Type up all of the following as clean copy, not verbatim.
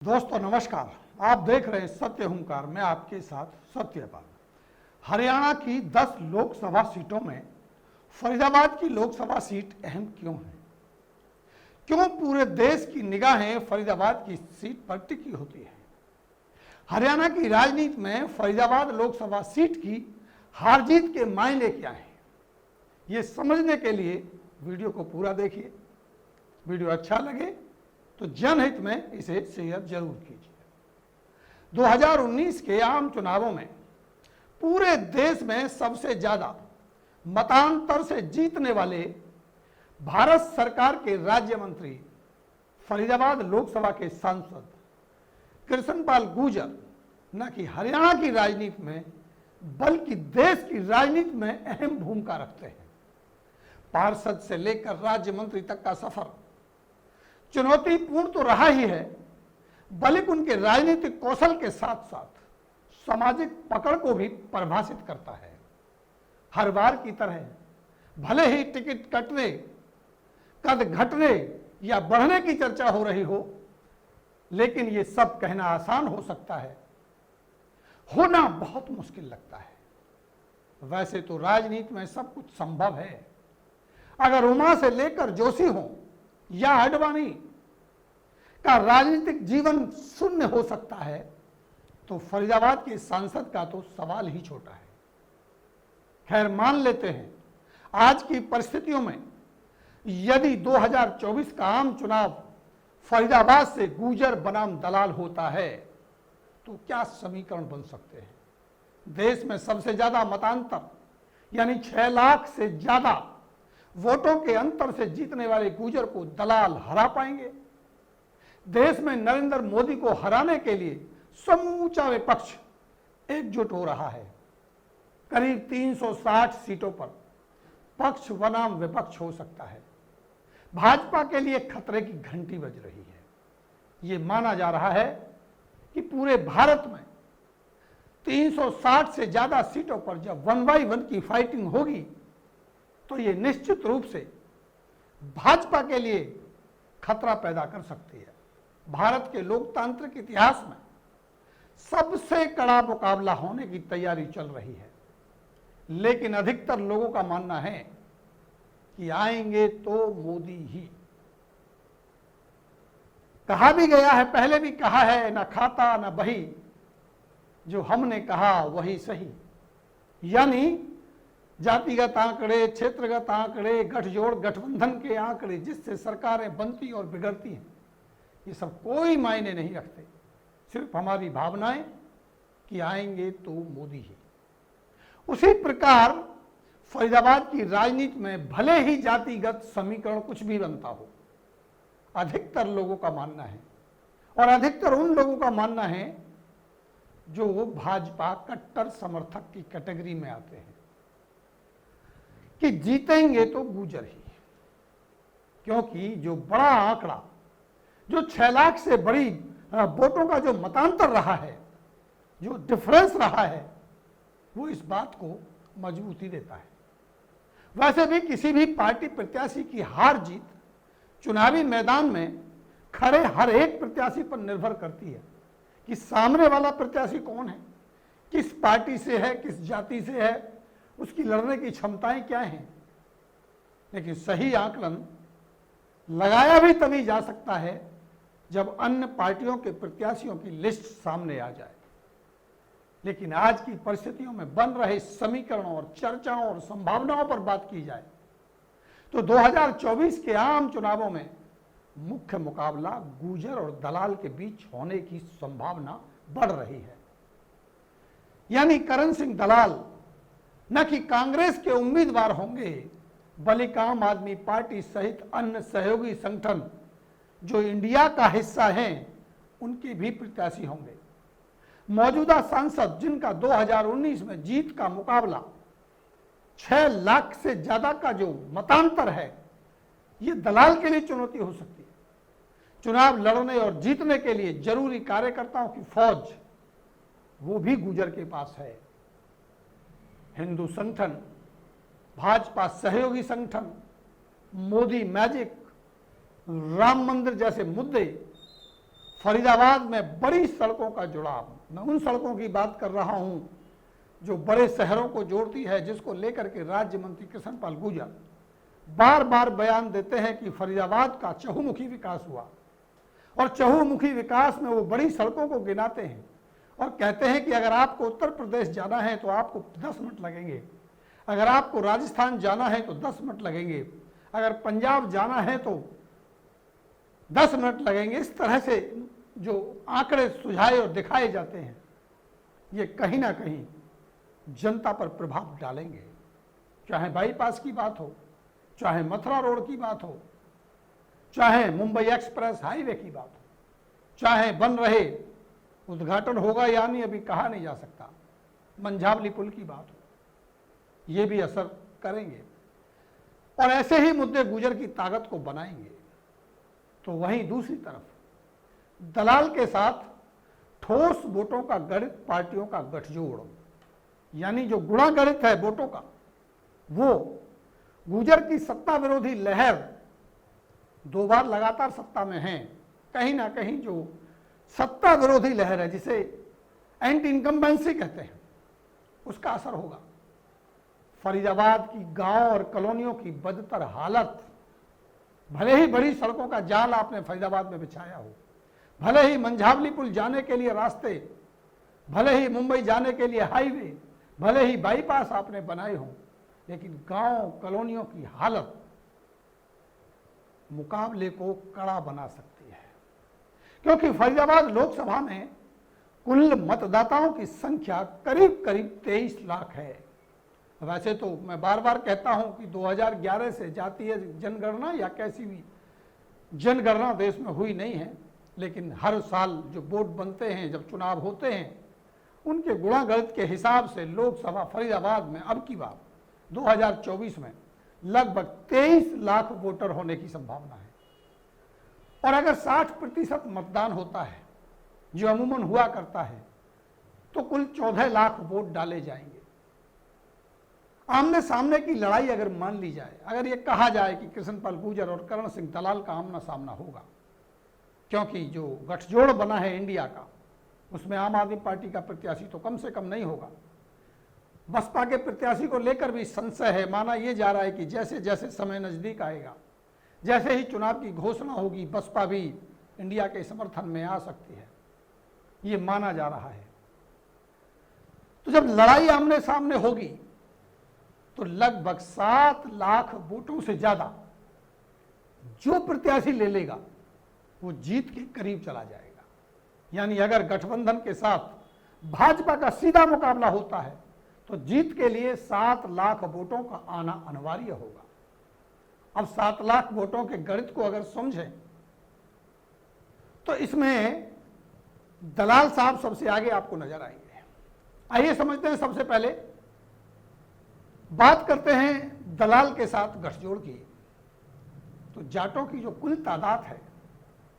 दोस्तों नमस्कार, आप देख रहे हैं सत्य हुंकार। मैं आपके साथ सत्यपाल। हरियाणा की 10 लोकसभा सीटों में फरीदाबाद की लोकसभा सीट अहम क्यों है? क्यों पूरे देश की निगाहें फरीदाबाद की सीट पर टिकी होती है? हरियाणा की राजनीति में फरीदाबाद लोकसभा सीट की हार जीत के मायने क्या हैं? ये समझने के लिए वीडियो को पूरा देखिए। वीडियो अच्छा लगे तो जनहित में इसे शेयर जरूर कीजिए। 2019 के आम चुनावों में पूरे देश में सबसे ज्यादा मतांतर से जीतने वाले भारत सरकार के राज्य मंत्री, फरीदाबाद लोकसभा के सांसद कृष्णपाल गुर्जर न कि हरियाणा की राजनीति में बल्कि देश की राजनीति में अहम भूमिका रखते हैं। पार्षद से लेकर राज्य मंत्री तक का सफर चुनौतीपूर्ण तो रहा ही है, बल्कि उनके राजनीतिक कौशल के साथ साथ सामाजिक पकड़ को भी परिभाषित करता है। हर बार की तरह भले ही टिकट कटने, कद घटने या बढ़ने की चर्चा हो रही हो, लेकिन ये सब कहना आसान हो सकता है, होना बहुत मुश्किल लगता है। वैसे तो राजनीति में सब कुछ संभव है। अगर उमा से लेकर जोशी हो या आडवाणी का राजनीतिक जीवन शून्य हो सकता है, तो फरीदाबाद के सांसद का तो सवाल ही छोटा है। खैर, मान लेते हैं आज की परिस्थितियों में यदि 2024 का आम चुनाव फरीदाबाद से गुर्जर बनाम दलाल होता है तो क्या समीकरण बन सकते हैं? देश में सबसे ज्यादा मतांतर यानी 6 लाख से ज्यादा वोटों के अंतर से जीतने वाले गुर्जर को दलाल हरा पाएंगे? देश में नरेंद्र मोदी को हराने के लिए समूचा विपक्ष एकजुट हो रहा है। करीब 360 सीटों पर पक्ष बनाम विपक्ष हो सकता है। भाजपा के लिए खतरे की घंटी बज रही है। ये माना जा रहा है कि पूरे भारत में 360 से ज्यादा सीटों पर जब 1 by 1 की फाइटिंग होगी तो ये निश्चित रूप से भाजपा के लिए खतरा पैदा कर सकती है। भारत के लोकतांत्रिक इतिहास में सबसे कड़ा मुकाबला होने की तैयारी चल रही है, लेकिन अधिकतर लोगों का मानना है कि आएंगे तो मोदी ही। कहा भी गया है, पहले भी कहा है, न खाता न बही, जो हमने कहा वही सही। यानी जातिगत आंकड़े, क्षेत्रगत आंकड़े, गठजोड़ गठबंधन के आंकड़े जिससे सरकारें बनती और बिगड़ती हैं, ये सब कोई मायने नहीं रखते। सिर्फ हमारी भावनाएं कि आएंगे तो मोदी ही। उसी प्रकार फरीदाबाद की राजनीति में भले ही जातिगत समीकरण कुछ भी बनता हो, अधिकतर लोगों का मानना है, और अधिकतर उन लोगों का मानना है जो भाजपा कट्टर समर्थक की कैटेगरी में आते हैं, कि जीतेंगे तो गुर्जर ही। क्योंकि जो बड़ा आंकड़ा, जो 6 लाख से बड़ी वोटों का जो मतांतर रहा है, जो डिफरेंस रहा है, वो इस बात को मजबूती देता है। वैसे भी किसी भी पार्टी प्रत्याशी की हार जीत चुनावी मैदान में खड़े हर एक प्रत्याशी पर निर्भर करती है कि सामने वाला प्रत्याशी कौन है, किस पार्टी से है, किस जाति से है, उसकी लड़ने की क्षमताएं क्या हैं। लेकिन सही आकलन लगाया भी तभी जा सकता है जब अन्य पार्टियों के प्रत्याशियों की लिस्ट सामने आ जाए। लेकिन आज की परिस्थितियों में बन रहे समीकरणों और चर्चाओं और संभावनाओं पर बात की जाए तो 2024 के आम चुनावों में मुख्य मुकाबला गुर्जर और दलाल के बीच होने की संभावना बढ़ रही है। यानी करण सिंह दलाल न कि कांग्रेस के उम्मीदवार होंगे, बल्कि आम आदमी पार्टी सहित अन्य सहयोगी संगठन जो इंडिया का हिस्सा हैं, उनके भी प्रत्याशी होंगे। मौजूदा सांसद जिनका 2019 में जीत का मुकाबला 6 लाख से ज्यादा का जो मतांतर है, ये दलाल के लिए चुनौती हो सकती है। चुनाव लड़ने और जीतने के लिए जरूरी कार्यकर्ताओं की फौज वो भी गुर्जर के पास है। हिंदू संगठन, भाजपा सहयोगी संगठन, मोदी मैजिक, राम मंदिर जैसे मुद्दे फरीदाबाद में बड़ी सड़कों का जुड़ाव, मैं उन सड़कों की बात कर रहा हूं जो बड़े शहरों को जोड़ती है, जिसको लेकर के राज्य मंत्री कृष्णपाल गुर्जर बार बार बयान देते हैं कि फरीदाबाद का चहुमुखी विकास हुआ। और चहुमुखी विकास में वो बड़ी सड़कों को गिनाते हैं और कहते हैं कि अगर आपको उत्तर प्रदेश जाना है तो आपको 10 मिनट लगेंगे, अगर आपको राजस्थान जाना है तो 10 मिनट लगेंगे, अगर पंजाब जाना है तो 10 मिनट लगेंगे। इस तरह से जो आंकड़े सुझाए और दिखाए जाते हैं, ये कहीं ना कहीं जनता पर प्रभाव डालेंगे। चाहे बाईपास की बात हो, चाहे मथुरा रोड की बात हो, चाहे मुंबई एक्सप्रेस हाईवे की बात हो, चाहे बन रहे उद्घाटन होगा या नहीं अभी कहा नहीं जा सकता, मंझावली पुल की बात हो, ये भी असर करेंगे और ऐसे ही मुद्दे गुर्जर की ताकत को बनाएंगे। तो वहीं दूसरी तरफ दलाल के साथ ठोस वोटों का गणित, पार्टियों का गठजोड़, यानी जो गुणा गणित है वोटों का, वो गुर्जर की सत्ता विरोधी लहर 2 बार लगातार सत्ता में है, कहीं ना कहीं जो सत्ता विरोधी लहर है जिसे एंटी इनकम्बेंसी कहते हैं, उसका असर होगा। फरीदाबाद की गांव और कॉलोनियों की बदतर हालत, भले ही बड़ी सड़कों का जाल आपने फरीदाबाद में बिछाया हो, भले ही मंझावली पुल जाने के लिए रास्ते, भले ही मुंबई जाने के लिए हाईवे, भले ही बाईपास आपने बनाए हों, लेकिन गांव कॉलोनियों की हालत मुकाबले को कड़ा बना सकती है। क्योंकि फरीदाबाद लोकसभा में कुल मतदाताओं की संख्या करीब करीब 23 लाख है। वैसे तो मैं बार बार कहता हूं कि 2011 से जातीय जनगणना या कैसी भी जनगणना देश में हुई नहीं है, लेकिन हर साल जो बोर्ड बनते हैं, जब चुनाव होते हैं, उनके गुणा गणित के हिसाब से लोकसभा फरीदाबाद में अब की बार 2024 में लगभग 23 लाख वोटर होने की संभावना है। और अगर 60% मतदान होता है, जो अमूमन हुआ करता है, तो कुल 14 लाख वोट डाले जाएंगे। आमने सामने की लड़ाई अगर मान ली जाए, अगर ये कहा जाए कि कृष्णपाल गुर्जर और करण सिंह दलाल का आमना सामना होगा, क्योंकि जो गठजोड़ बना है इंडिया का, उसमें आम आदमी पार्टी का प्रत्याशी तो कम से कम नहीं होगा, बसपा के प्रत्याशी को लेकर भी संशय है। माना यह जा रहा है कि जैसे जैसे समय नजदीक आएगा, जैसे ही चुनाव की घोषणा होगी, बसपा भी इंडिया के समर्थन में आ सकती है, ये माना जा रहा है। तो जब लड़ाई आमने सामने होगी तो लगभग 7 लाख वोटों से ज्यादा जो प्रत्याशी ले लेगा वो जीत के करीब चला जाएगा। यानी अगर गठबंधन के साथ भाजपा का सीधा मुकाबला होता है तो जीत के लिए 7 लाख वोटों का आना अनिवार्य होगा। अब 7 लाख वोटों के गणित को अगर समझें तो इसमें दलाल साहब सबसे आगे आपको नजर आएंगे। आइए समझते हैं, सबसे पहले बात करते हैं दलाल के साथ गठजोड़ की। तो जाटों की जो कुल तादाद है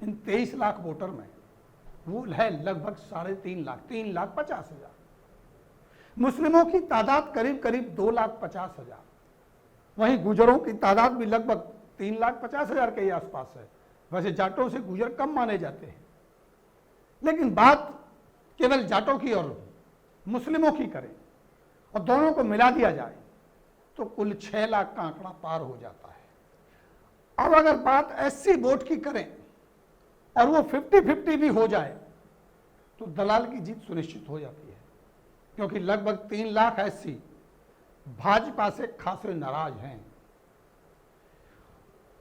इन 23 लाख वोटर में, वो है लगभग 3.5 लाख, 3,50,000। मुस्लिमों की तादाद करीब करीब 2,50,000। वहीं गुजरों की तादाद भी लगभग 3,50,000 के आसपास है। वैसे जाटों से गुजर कम माने जाते हैं, लेकिन बात केवल जाटों की और मुस्लिमों की करें और दोनों को मिला दिया जाए तो कुल 6 लाख का आंकड़ा पार हो जाता है। अब अगर बात एससी वोट की करें और वो 50-50 भी हो जाए तो दलाल की जीत सुनिश्चित हो जाती है, क्योंकि लगभग 3 लाख एससी भाजपा से खासे नाराज हैं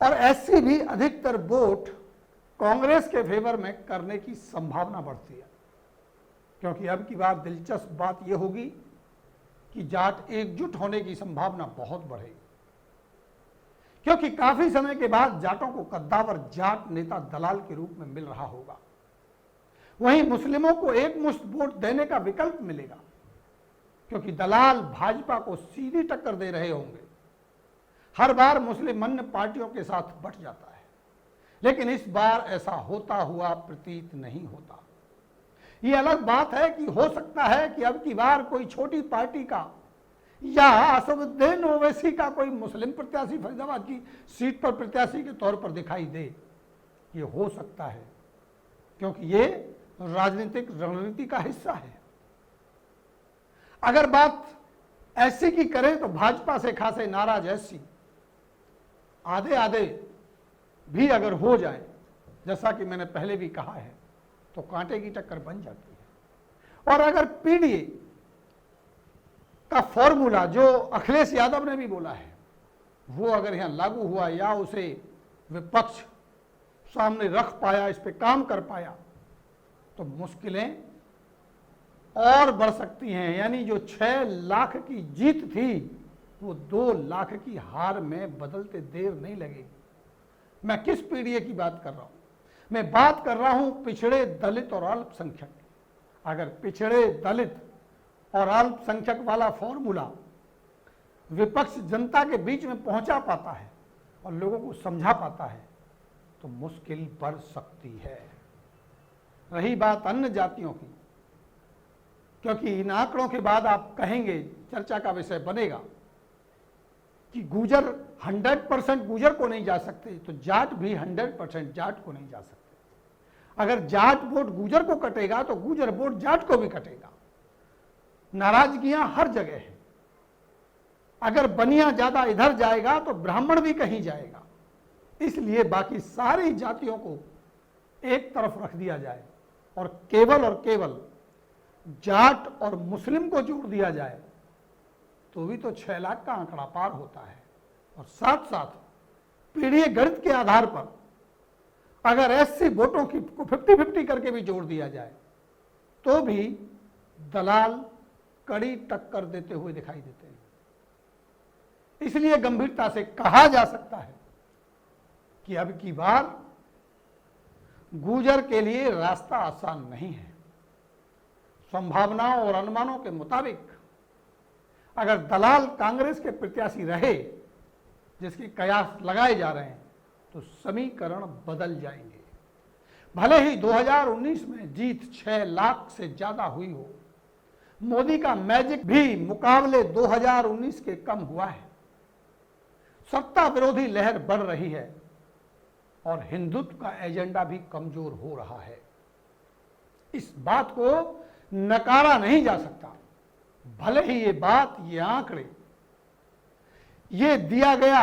और एससी भी अधिकतर वोट कांग्रेस के फेवर में करने की संभावना बढ़ती है। क्योंकि अब की बात दिलचस्प बात यह होगी कि जाट एकजुट होने की संभावना बहुत बढ़ेगी, क्योंकि काफी समय के बाद जाटों को कद्दावर जाट नेता दलाल के रूप में मिल रहा होगा। वहीं मुस्लिमों को एक मुश्त वोट देने का विकल्प मिलेगा, क्योंकि दलाल भाजपा को सीधी टक्कर दे रहे होंगे। हर बार मुस्लिम अन्य पार्टियों के साथ बट जाता है, लेकिन इस बार ऐसा होता हुआ प्रतीत नहीं होता। ये अलग बात है कि हो सकता है कि अब की बार कोई छोटी पार्टी का या असदुद्दीन ओवैसी का कोई मुस्लिम प्रत्याशी फरीदाबाद की सीट पर प्रत्याशी के तौर पर दिखाई दे। ये हो सकता है, क्योंकि ये राजनीतिक रणनीति का हिस्सा है। अगर बात एससी की करें तो भाजपा से खासे नाराज एससी आधे आधे भी अगर हो जाए, जैसा कि मैंने पहले भी कहा है, तो कांटे की टक्कर बन जाती है। और अगर पीडीए का फॉर्मूला जो अखिलेश यादव ने भी बोला है वो अगर यहां लागू हुआ या उसे विपक्ष सामने रख पाया, इस पे काम कर पाया, तो मुश्किलें और बढ़ सकती हैं। यानी जो 6 लाख की जीत थी वो 2 लाख की हार में बदलते देर नहीं लगेगी। मैं किस पीडीए की बात कर रहा हूं? मैं बात कर रहा हूं पिछड़े, दलित और अल्पसंख्यक। अगर पिछड़े, दलित और अल्पसंख्यक वाला फॉर्मूला विपक्ष जनता के बीच में पहुंचा पाता है और लोगों को समझा पाता है तो मुश्किल बढ़ सकती है। रही बात अन्य जातियों की, क्योंकि इन आंकड़ों के बाद आप कहेंगे, चर्चा का विषय बनेगा कि गुजर 100% गुजर को नहीं जा सकते, तो जाट भी 100% जाट को नहीं जा सकते। अगर जाट वोट गुजर को कटेगा तो गुजर वोट जाट को भी कटेगा। नाराजगियां हर जगह है। अगर बनिया ज्यादा इधर जाएगा तो ब्राह्मण भी कहीं जाएगा। इसलिए बाकी सारी जातियों को एक तरफ रख दिया जाए और केवल जाट और मुस्लिम को जोड़ दिया जाए तो भी तो 6 लाख का आंकड़ा पार होता है। और साथ साथ पीढ़ी गणित के आधार पर अगर एससी वोटों की को 50-50 करके भी जोड़ दिया जाए तो भी दलाल कड़ी टक्कर देते हुए दिखाई देते हैं। इसलिए गंभीरता से कहा जा सकता है कि अब की बार गुजर के लिए रास्ता आसान नहीं है। संभावनाओं और अनुमानों के मुताबिक अगर दलाल कांग्रेस के प्रत्याशी रहे, जिसके कयास लगाए जा रहे हैं, तो समीकरण बदल जाएंगे। भले ही 2019 में जीत 6 लाख से ज्यादा हुई हो, मोदी का मैजिक भी मुकाबले 2019 के कम हुआ है। सत्ता विरोधी लहर बढ़ रही है और हिंदुत्व का एजेंडा भी कमजोर हो रहा है। इस बात को नकारा नहीं जा सकता। भले ही ये बात, ये आंकड़े, ये दिया गया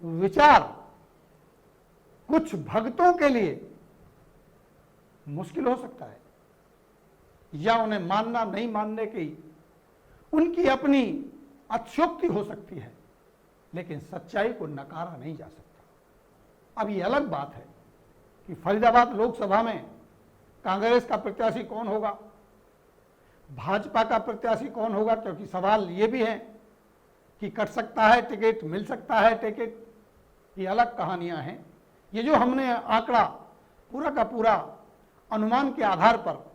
विचार कुछ भक्तों के लिए मुश्किल हो सकता है या उन्हें मानना नहीं मानने की उनकी अपनी अतिशयोक्ति हो सकती है, लेकिन सच्चाई को नकारा नहीं जा सकता। अब ये अलग बात है कि फरीदाबाद लोकसभा में कांग्रेस का प्रत्याशी कौन होगा, भाजपा का प्रत्याशी कौन होगा, क्योंकि सवाल ये भी है कि कट सकता है टिकट, मिल सकता है टिकट, ये अलग कहानियां हैं। ये जो हमने आंकड़ा पूरा का पूरा अनुमान के आधार पर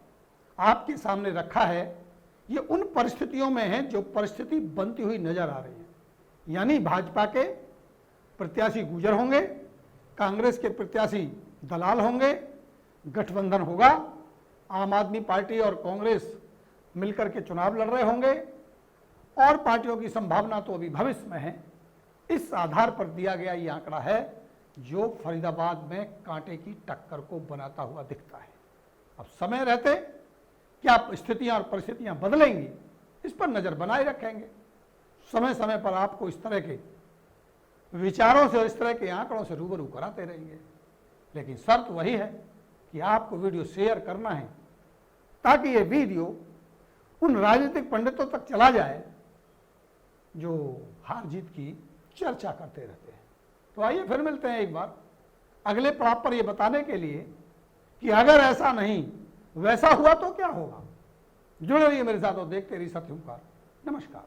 आपके सामने रखा है, ये उन परिस्थितियों में है जो परिस्थिति बनती हुई नजर आ रही है। यानी भाजपा के प्रत्याशी गुजर होंगे, कांग्रेस के प्रत्याशी दलाल होंगे, गठबंधन होगा, आम आदमी पार्टी और कांग्रेस मिलकर के चुनाव लड़ रहे होंगे और पार्टियों की संभावना तो अभी भविष्य में है। इस आधार पर दिया गया ये आंकड़ा है जो फरीदाबाद में कांटे की टक्कर को बनाता हुआ दिखता है। अब समय रहते क्या स्थितियां और परिस्थितियां बदलेंगी, इस पर नजर बनाए रखेंगे। समय समय पर आपको इस तरह के विचारों से और इस तरह के आंकड़ों से रूबरू कराते रहेंगे। लेकिन शर्त वही है कि आपको वीडियो शेयर करना है ताकि ये वीडियो उन राजनीतिक पंडितों तक चला जाए जो हार जीत की चर्चा करते रहते हैं। तो आइए फिर मिलते हैं एक बार अगले पड़ाव पर यह बताने के लिए कि अगर ऐसा नहीं वैसा हुआ तो क्या होगा। जुड़े रहिए मेरे साथ और देखते रहिए सत्यहुंकार। नमस्कार।